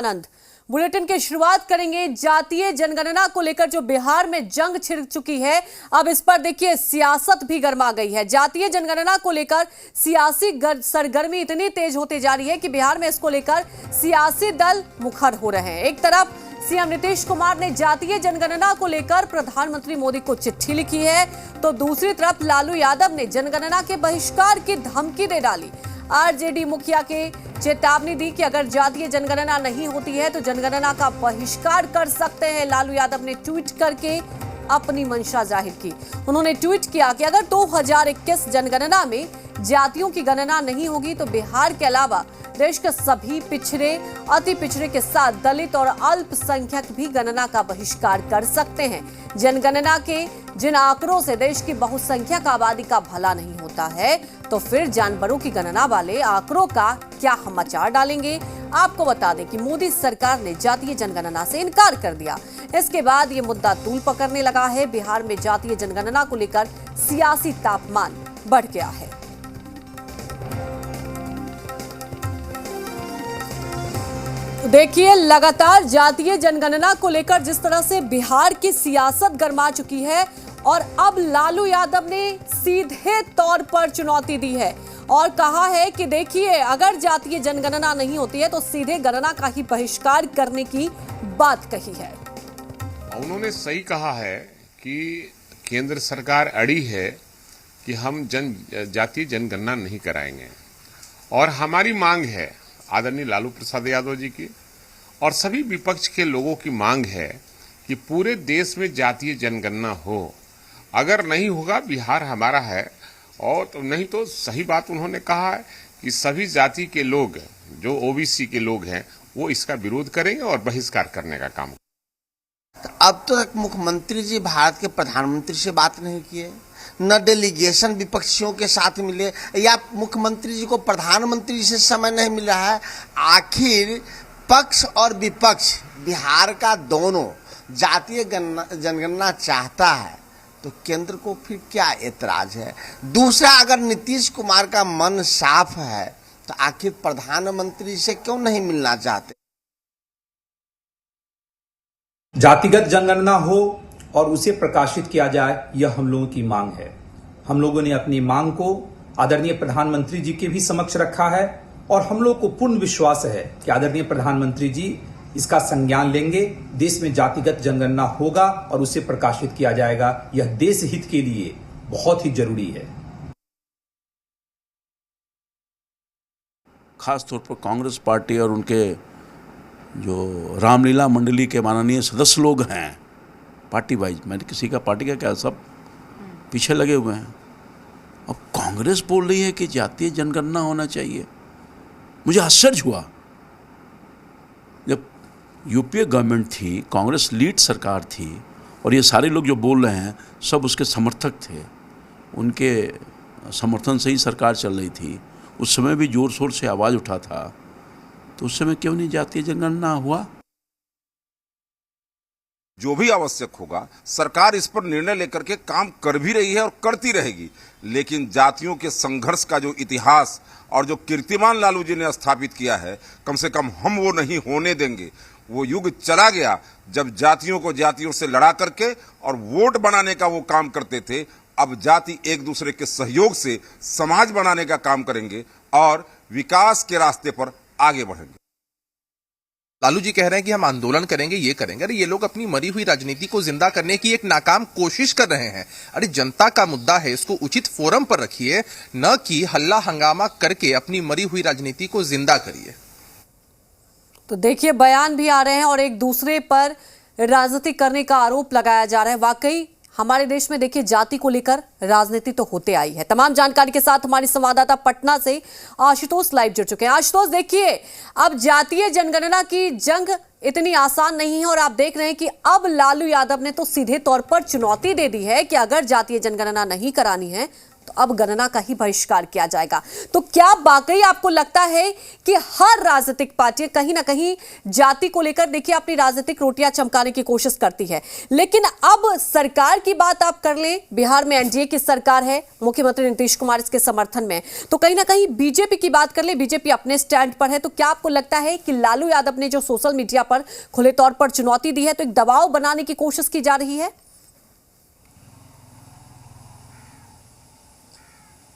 आनंद bulletin की शुरुआत करेंगे। जातीय जनगणना को लेकर जो बिहार में जंग छिड़ चुकी है, अब इस पर देखिए सियासत भी गर्मा गई है। जातीय जनगणना को लेकर सियासी सरगर्मी इतनी तेज होती जा रही है कि बिहार में इसको लेकर सियासी दल मुखर हो रहे हैं। एक तरफ सीएम नीतीश कुमार ने जातीय जनगणना को लेकर प्रधानमंत्री मोदी को चिट्ठी लिखी है, तो दूसरी तरफ लालू यादव ने जनगणना के बहिष्कार की धमकी दे डाली। आरजेडी मुखिया के चेतावनी दी कि अगर जातीय जनगणना नहीं होती है तो जनगणना का बहिष्कार कर सकते हैं। लालू यादव ने ट्वीट करके अपनी मंशा जाहिर की। उन्होंने ट्वीट किया कि अगर 2021 जनगणना में जातियों की गणना नहीं होगी तो बिहार के अलावा देश के सभी पिछड़े, अति पिछड़े के साथ दलित और अल्पसंख्यक भी गणना का बहिष्कार कर सकते हैं। जनगणना के जिन आंकड़ों से देश की बहुसंख्यक आबादी का भला नहीं होता है, तो फिर जानवरों की गणना वाले आंकड़ों का क्या हम अचार डालेंगे। आपको बता दें कि मोदी सरकार ने जातीय जनगणना से इनकार कर दिया। इसके बाद ये मुद्दा तूल पकड़ने लगा है। बिहार में जातीय जनगणना को लेकर सियासी तापमान बढ़ गया है। देखिए, लगातार जातीय जनगणना को लेकर जिस तरह से बिहार की सियासत गर्मा चुकी है, और अब लालू यादव ने सीधे तौर पर चुनौती दी है और कहा है कि देखिए, अगर जातीय जनगणना नहीं होती है तो सीधे गणना का ही बहिष्कार करने की बात कही है। उन्होंने सही कहा है कि केंद्र सरकार अड़ी है कि हम जातीय जनगणना नहीं कराएंगे, और हमारी मांग है आदरणीय लालू प्रसाद यादव जी की और सभी विपक्ष के लोगों की मांग है कि पूरे देश में जातीय जनगणना हो। अगर नहीं होगा, बिहार हमारा है, और तो नहीं तो सही बात उन्होंने कहा है कि सभी जाति के लोग, जो ओबीसी के लोग हैं, वो इसका विरोध करेंगे और बहिष्कार करने का काम। अब तक मुख्यमंत्री जी भारत के प्रधानमंत्री से बात नहीं किए, न डेलीगेशन विपक्षियों के साथ मिले, या मुख्यमंत्री जी को प्रधानमंत्री जी से समय नहीं मिल रहा है। आखिर पक्ष और विपक्ष बिहार का दोनों जातीय जनगणना चाहता है, तो केंद्र को फिर क्या एतराज है। दूसरा, अगर नीतीश कुमार का मन साफ है तो आखिर प्रधानमंत्री से क्यों नहीं मिलना चाहते। जातिगत जनगणना हो और उसे प्रकाशित किया जाए, यह हम लोगों की मांग है। हम लोगों ने अपनी मांग को आदरणीय प्रधानमंत्री जी के भी समक्ष रखा है, और हम लोग को पूर्ण विश्वास है कि आदरणीय प्रधानमंत्री जी इसका संज्ञान लेंगे। देश में जातिगत जनगणना होगा और उसे प्रकाशित किया जाएगा। यह देश हित के लिए बहुत ही जरूरी है। खासतौर पर कांग्रेस पार्टी और उनके जो रामलीला मंडली के माननीय सदस्य लोग हैं, पार्टी वाइज, मैंने किसी का पार्टी का क्या, सब पीछे लगे हुए हैं। अब कांग्रेस बोल रही है कि जातीय जनगणना होना चाहिए। मुझे आश्चर्य हुआ जब यूपीए गवर्नमेंट थी, कांग्रेस लीड सरकार थी, और ये सारे लोग जो बोल रहे हैं सब उसके समर्थक थे, उनके समर्थन से ही सरकार चल रही थी। उस समय भी जोर शोर से आवाज़ उठा था, तो उस समय क्यों नहीं जातीय जनगणना हुआ। जो भी आवश्यक होगा, सरकार इस पर निर्णय लेकर के काम कर भी रही है और करती रहेगी। लेकिन जातियों के संघर्ष का जो इतिहास और जो कीर्तिमान लालू जी ने स्थापित किया है, कम से कम हम वो नहीं होने देंगे। वो युग चला गया जब जातियों को जातियों से लड़ा करके और वोट बनाने का वो काम करते थे। अब जाति एक दूसरे के सहयोग से समाज बनाने का काम करेंगे और विकास के रास्ते पर आगे बढ़ेंगे। लालू जी कह रहे हैं कि हम आंदोलन करेंगे, ये करेंगे। अरे ये लोग अपनी मरी हुई राजनीति को जिंदा करने की एक नाकाम कोशिश कर रहे हैं। अरे जनता का मुद्दा है, इसको उचित फोरम पर रखिए, न कि हल्ला हंगामा करके अपनी मरी हुई राजनीति को जिंदा करिए। तो देखिए, बयान भी आ रहे हैं और एक दूसरे पर राजनीति करने का आरोप लगाया जा रहा है। वाकई हमारे देश में देखिए, जाति को लेकर राजनीति तो होते आई है। तमाम जानकारी के साथ हमारे संवाददाता पटना से आशुतोष लाइव जुड़ चुके हैं। आशुतोष, देखिए, अब जातीय जनगणना की जंग इतनी आसान नहीं है, और आप देख रहे हैं कि अब लालू यादव ने तो सीधे तौर पर चुनौती दे दी है कि अगर जातीय जनगणना नहीं करानी है तो अब गणना का ही बहिष्कार किया जाएगा। तो क्या वाकई आपको लगता है कि हर राजनीतिक पार्टी कहीं ना कहीं जाति को लेकर देखिए अपनी राजनीतिक रोटियां चमकाने की कोशिश करती है, लेकिन अब सरकार की बात आप कर ले, बिहार में एनडीए की सरकार है, मुख्यमंत्री नीतीश कुमार इसके समर्थन में, तो कहीं ना कहीं बीजेपी की बात कर ले, बीजेपी अपने स्टैंड पर है। तो क्या आपको लगता है कि लालू यादव ने जो सोशल मीडिया पर खुले तौर पर चुनौती दी है तो एक दबाव बनाने की कोशिश की जा रही है?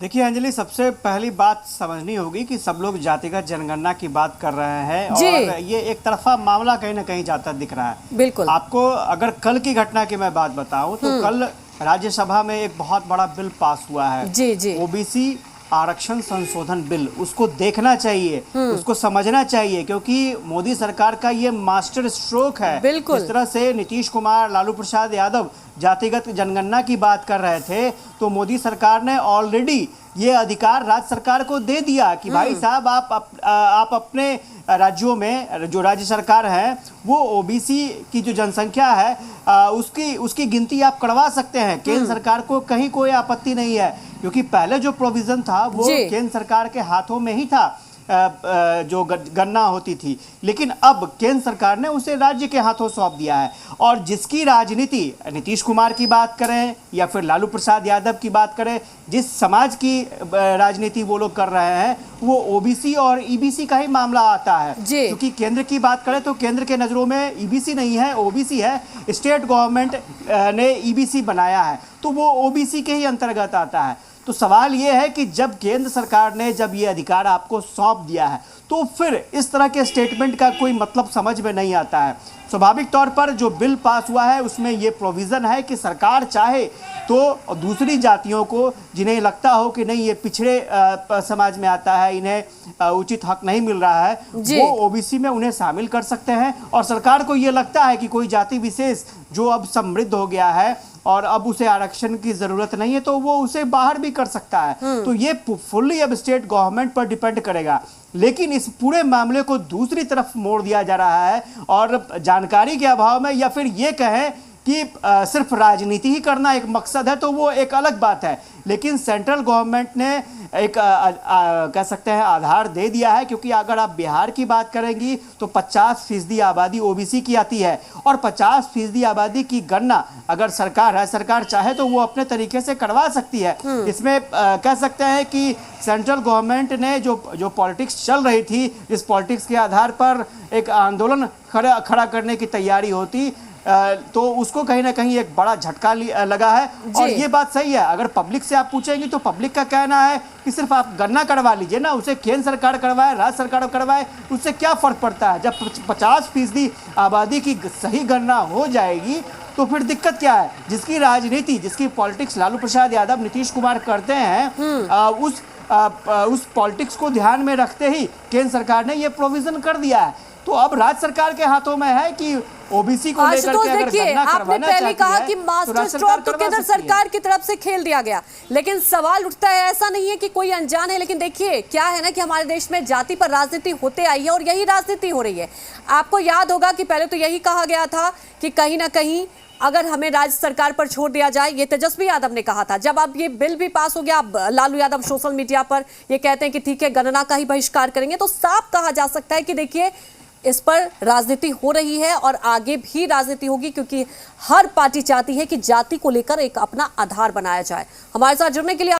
देखिए अंजलि, सबसे पहली बात समझनी होगी कि सब लोग जातिगत जनगणना की बात कर रहे हैं और ये एक तरफा मामला कहीं ना कहीं जाता दिख रहा है। बिल्कुल। आपको अगर कल की घटना की मैं बात बताऊं तो कल राज्यसभा में एक बहुत बड़ा बिल पास हुआ है, जी जी, ओबीसी आरक्षण संशोधन बिल। उसको देखना चाहिए, उसको समझना चाहिए, क्योंकि मोदी सरकार का ये मास्टर स्ट्रोक है। बिल्कुल। इस तरह से नीतीश कुमार, लालू प्रसाद यादव जातिगत जनगणना की बात कर रहे थे तो मोदी सरकार ने ऑलरेडी ये अधिकार राज्य सरकार को दे दिया कि भाई साहब आप अपने राज्यों में जो राज्य सरकार है वो ओबीसी की जो जनसंख्या है उसकी गिनती आप करवा सकते हैं। केंद्र सरकार को कहीं कोई आपत्ति नहीं है, क्योंकि पहले जो प्रोविजन था वो केंद्र सरकार के हाथों में ही था, जो गणना होती थी, लेकिन अब केंद्र सरकार ने उसे राज्य के हाथों सौंप दिया है। और जिसकी राजनीति, नीतीश कुमार की बात करें या फिर लालू प्रसाद यादव की बात करें, जिस समाज की राजनीति वो लोग कर रहे हैं वो ओबीसी और ईबीसी का ही मामला आता है। क्योंकि केंद्र की बात करें तो केंद्र के नज़रों में ईबीसी नहीं है, ओबीसी है। स्टेट गवर्नमेंट ने ईबीसी बनाया है तो वो ओबीसी के ही अंतर्गत आता है। तो सवाल ये है कि जब केंद्र सरकार ने जब ये अधिकार आपको सौंप दिया है तो फिर इस तरह के स्टेटमेंट का कोई मतलब समझ में नहीं आता है। स्वाभाविक तौर पर जो बिल पास हुआ है उसमें ये प्रोविज़न है कि सरकार चाहे तो दूसरी जातियों को जिन्हें लगता हो कि नहीं ये पिछड़े समाज में आता है, इन्हें उचित हक नहीं मिल रहा है, वो ओबीसी में उन्हें शामिल कर सकते हैं। और सरकार को ये लगता है कि कोई जाति विशेष जो अब समृद्ध हो गया है और अब उसे आरक्षण की जरूरत नहीं है तो वो उसे बाहर भी कर सकता है। तो ये फुल्ली अब स्टेट गवर्नमेंट पर डिपेंड करेगा। लेकिन इस पूरे मामले को दूसरी तरफ मोड़ दिया जा रहा है और जानकारी के अभाव में या फिर ये कहें कि सिर्फ राजनीति ही करना एक मकसद है तो वो एक अलग बात है। लेकिन सेंट्रल गवर्नमेंट ने एक कह सकते हैं आधार दे दिया है, क्योंकि अगर आप बिहार की बात करेंगी तो 50% आबादी ओबीसी की आती है और 50% आबादी की गणना अगर सरकार चाहे तो वो अपने तरीके से करवा सकती है। इसमें कह सकते हैं कि सेंट्रल गवर्नमेंट ने जो पॉलिटिक्स चल रही थी, जिस पॉलिटिक्स के आधार पर एक आंदोलन खड़ा करने की तैयारी होती, तो उसको कहीं ना कहीं एक बड़ा झटका लगा है। और ये बात सही है, अगर पब्लिक से आप पूछेंगे तो पब्लिक का कहना है कि सिर्फ आप गणना करवा लीजिए ना, उसे केंद्र सरकार करवाए, राज्य सरकार करवाए, उससे क्या फर्क पड़ता है। जब 50% आबादी की सही गणना हो जाएगी तो फिर दिक्कत क्या है। जिसकी राजनीति, जिसकी पॉलिटिक्स लालू प्रसाद यादव, नीतीश कुमार करते हैं, उस पॉलिटिक्स को ध्यान में रखते ही केंद्र सरकार ने ये प्रोविजन कर दिया है। तो अब राज्य सरकार के हाथों में है कि ओबीसी को लेकर के अगर गणना करवाना पहले कहा कि मास्टर स्ट्रोक तो केंद्र सरकार की तरफ से खेल दिया गया, लेकिन सवाल उठता है, ऐसा नहीं है कि कोई अनजान है, लेकिन देखिए क्या है ना कि हमारे देश में जाति पर राजनीति होते आई है और यही राजनीति हो रही है। आपको याद होगा कि पहले तो यही कहा गया था कि कहीं ना कहीं अगर हमें राज्य सरकार पर छोड़ दिया जाए, ये तेजस्वी यादव ने कहा था। जब अब ये बिल भी पास हो गया, अब लालू यादव सोशल मीडिया पर ये कहते हैं कि ठीक है गणना का ही बहिष्कार करेंगे, तो साफ कहा जा सकता है कि देखिए इस पर राजनीति हो रही है और आगे भी राजनीति होगी, क्योंकि हर पार्टी चाहती है कि जाति को लेकर एक अपना आधार बनाया जाए। हमारे साथ जुड़ने के लिए